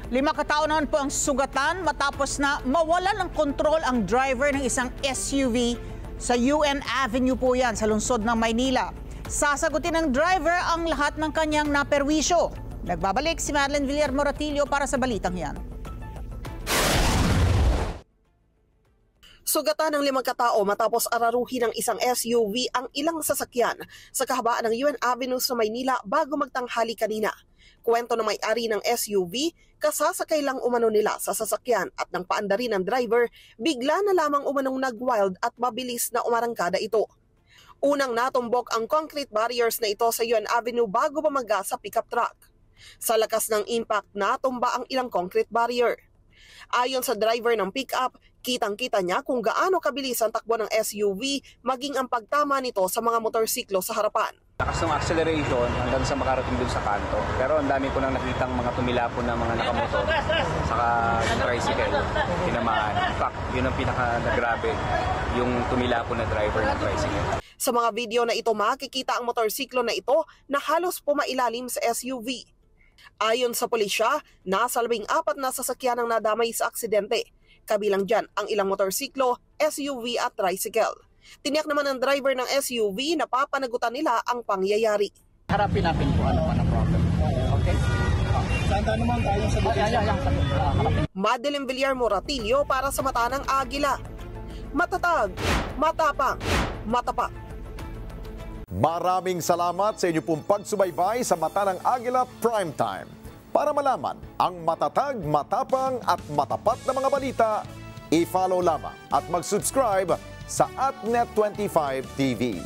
5 katao naman po ang sugatan matapos na mawalan ng kontrol ang driver ng isang SUV sa UN Avenue po yan sa lungsod ng Maynila. Sasagutin ng driver ang lahat ng kanyang naperwisyo. Nagbabalik si Madeline Villar-Moratillo para sa balitang yan. Sugatan ng 5 katao matapos araruhin ng isang SUV ang ilang sasakyan sa kahabaan ng UN Avenue sa Maynila bago magtanghali kanina. Kwento ng may-ari ng SUV, kasasakay lang umano nila sa sasakyan at nang paandarin ng driver, bigla na lamang umanong nag-wild at mabilis na umarangkada ito. Unang natumbok ang concrete barriers na ito sa UN Avenue bago bumaga sa pickup truck. Sa lakas ng impact, natumba ang ilang concrete barrier. Ayon sa driver ng pickup, kitang-kita niya kung gaano kabilis ang takbo ng SUV maging ang pagtama nito sa mga motorsiklo sa harapan. Lakas ng acceleration hanggang sa makarating dun sa kanto. Pero ang dami ko nang nakitang mga tumilapon na mga nakamotor saka tricycle, tinamaan. In fact, yun ang pinaka-nagrabe, yung tumilapon na driver ng tricycle. Sa mga video na ito, makikita ang motorsiklo na ito na halos pumailalim sa SUV. Ayon sa pulisya, nasa 14 na sasakyan ang nadamay sa aksidente. Kabilang dyan ang ilang motorsiklo, SUV at tricycle. Tiniyak naman ng driver ng SUV na papanagutan nila ang pangyayari. Harapin natin kung ano man ang problem. Okay? Tanda naman tayo sa Madeline Villar-Moratillo para sa Mata ng Agila. Matatag, matapang, matapat. Maraming salamat sa inyo pong pagsubaybay sa Mata ng Agila Primetime. Para malaman ang matatag, matapang at matapat na mga balita, i-follow lamang at mag-subscribe sa @Net25 TV.